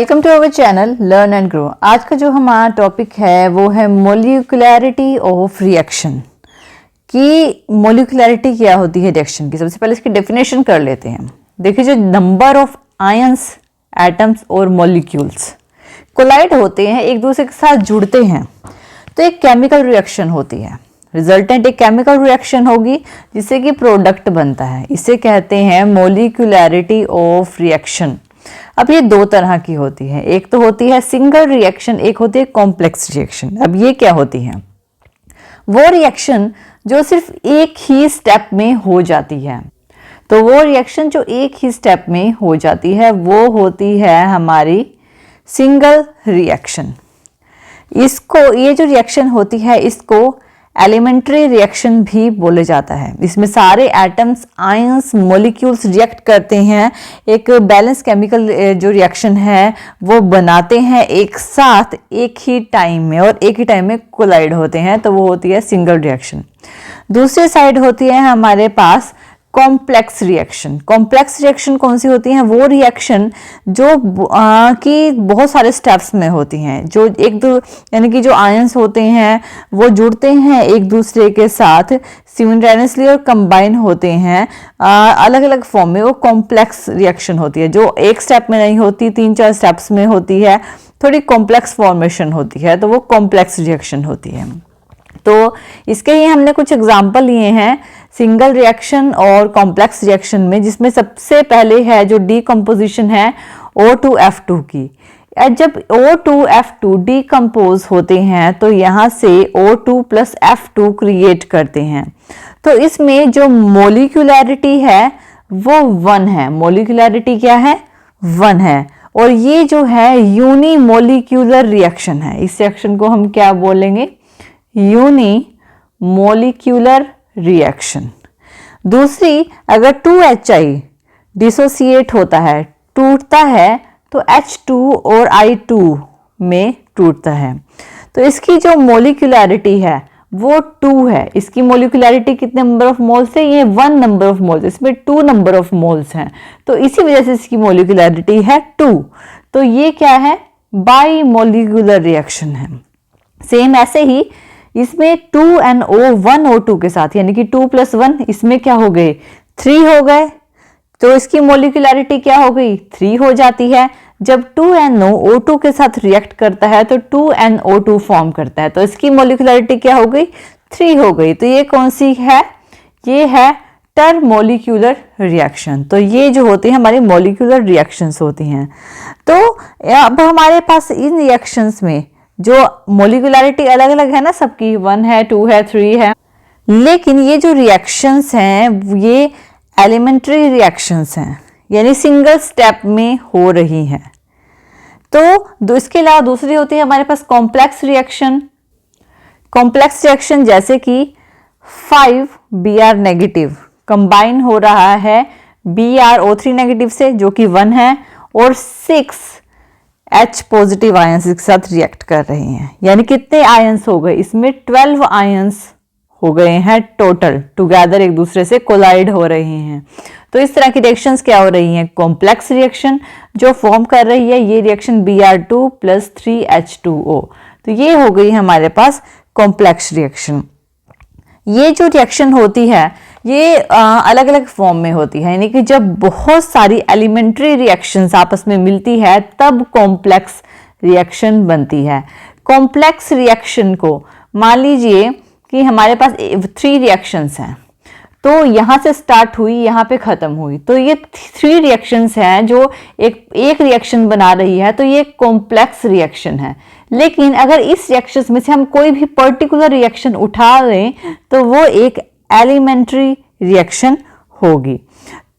Welcome to our channel learn and grow. आज का जो हमारा टॉपिक है वो है मोलिकुलैरिटी ऑफ रिएक्शन। कि मोलिकुलैरिटी क्या होती है रिएक्शन की। सबसे पहले इसकी डेफिनेशन कर लेते हैं। देखिए, जो नंबर ऑफ आयंस, एटम्स और मॉलिक्यूल्स कोलाइड होते हैं, एक दूसरे के साथ जुड़ते हैं, तो एक केमिकल रिएक्शन होती है। रिजल्टेंट एक केमिकल रिएक्शन होगी जिससे कि प्रोडक्ट बनता है। इसे कहते हैं मोलिकुलैरिटी ऑफ रिएक्शन। अब ये दो तरह की होती है, एक तो होती है सिंगल रिएक्शन, एक होती है कॉम्प्लेक्स रिएक्शन। अब ये क्या होती है? वो रिएक्शन जो सिर्फ एक ही स्टेप में हो जाती है। तो वो रिएक्शन जो एक ही स्टेप में हो जाती है वो होती है हमारी सिंगल रिएक्शन। इसको, ये जो रिएक्शन होती है इसको एलिमेंट्री रिएक्शन भी बोले जाता है। इसमें सारे एटम्स, आयंस, मॉलिक्यूल्स रिएक्ट करते हैं, एक बैलेंस केमिकल जो रिएक्शन है वो बनाते हैं एक साथ एक ही टाइम में, और एक ही टाइम में कोलाइड होते हैं, तो वो होती है सिंगल रिएक्शन। दूसरी साइड होती है हमारे पास कॉम्प्लेक्स रिएक्शन। कॉम्प्लेक्स रिएक्शन कौन सी होती है? वो रिएक्शन जो कि बहुत सारे स्टेप्स में होती हैं, जो एक दो, यानी कि जो आयंस होते हैं वो जुड़ते हैं एक दूसरे के साथ सिमिल्टेनियसली और कंबाइन होते हैं अलग अलग फॉर्म में। वो कॉम्प्लेक्स रिएक्शन होती है, जो एक स्टेप में नहीं होती, 3-4 स्टेप्स में होती है, थोड़ी कॉम्प्लेक्स फॉर्मेशन होती है, तो वो कॉम्प्लेक्स रिएक्शन होती है। तो इसके ही हमने कुछ एग्जाम्पल लिए हैं सिंगल रिएक्शन और कॉम्प्लेक्स रिएक्शन में, जिसमें सबसे पहले है जो डीकम्पोजिशन है O2F2 की। जब O2F2 डीकम्पोज होते हैं तो यहाँ से O2 + F2 क्रिएट करते हैं। तो इसमें जो मोलिकुलैरिटी है वो 1 है। मोलिकुलैरिटी क्या है? 1 है। और ये जो है यूनिमोलिक्यूलर रिएक्शन है। इस रिएक्शन को हम क्या बोलेंगे? Unimolecular reaction. दूसरी, अगर 2HI डिसोसिएट होता है, टूटता है, तो H2 और I2 में टूटता है। तो इसकी जो मोलिकुलैरिटी है वो 2 है। इसकी मोलिकुलैरिटी कितने नंबर ऑफ मोल्स है? ये 1 नंबर ऑफ मोल्स, इसमें 2 नंबर ऑफ मोल्स हैं, तो इसी वजह से इसकी मोलिकुलैरिटी है 2। तो ये क्या है? बाई मोलिकुलर रिएक्शन है। सेम ऐसे ही इसमें 2NO 1O2 के साथ, यानी कि 2 + 1, इसमें क्या हो गए? 3 हो गए। तो इसकी मोलिकुलैरिटी क्या हो गई? 3 हो जाती है। जब 2NO O2 के साथ रिएक्ट करता है तो 2NO2 फॉर्म करता है, तो इसकी मोलिकुलैरिटी क्या हो गई? 3 हो गई। तो ये कौन सी है? ये है टरमोलिक्यूलर रिएक्शन। तो ये जो होती है हमारी मोलिकुलर रिएक्शंस होती हैं। तो अब हमारे पास इन रिएक्शंस में जो मोलिकुलैरिटी अलग अलग है ना सबकी, 1 है, 2 है, 3 है, लेकिन ये जो रिएक्शंस हैं ये एलिमेंट्री रिएक्शंस हैं, यानी सिंगल स्टेप में हो रही हैं। तो इसके अलावा दूसरी होती है हमारे पास कॉम्प्लेक्स रिएक्शन। कॉम्प्लेक्स रिएक्शन जैसे कि 5Br नेगेटिव कंबाइन हो रहा है BrO3 नेगेटिव से, जो कि 1 है, और 6H पॉजिटिव आयंस के साथ रिएक्ट कर रहे हैं। यानी कितने आयंस हो गए? इसमें 12 आयंस हो गए हैं टोटल, टुगेदर एक दूसरे से कोलाइड हो रहे हैं। तो इस तरह की रिएक्शंस क्या हो रही हैं? कॉम्प्लेक्स रिएक्शन जो फॉर्म कर रही है ये रिएक्शन Br2 + 3H2O। तो ये हो गई हमारे पास कॉम्प्लेक्स रिएक्शन। ये जो रिएक्शन होती है ये अलग अलग फॉर्म में होती है, यानी कि जब बहुत सारी एलिमेंट्री रिएक्शंस आपस में मिलती है तब कॉम्प्लेक्स रिएक्शन बनती है। कॉम्प्लेक्स रिएक्शन को मान लीजिए कि हमारे पास 3 रिएक्शंस हैं, तो यहाँ से स्टार्ट हुई, यहाँ पे खत्म हुई, तो ये 3 रिएक्शंस हैं जो एक रिएक्शन बना रही है, तो ये कॉम्प्लेक्स रिएक्शन है। लेकिन अगर इस रिएक्शन में से हम कोई भी पर्टिकुलर रिएक्शन उठा लें तो वो एक एलिमेंट्री रिएक्शन होगी।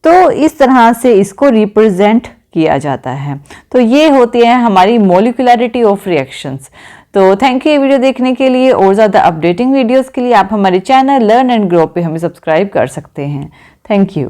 तो इस तरह से इसको रिप्रेजेंट किया जाता है। तो ये होती है हमारी मोलिकुलैरिटी ऑफ रिएक्शंस। तो थैंक यू ये वीडियो देखने के लिए। और ज़्यादा अपडेटिंग वीडियोस के लिए आप हमारे चैनल लर्न एंड ग्रो पे हमें सब्सक्राइब कर सकते हैं। Thank you.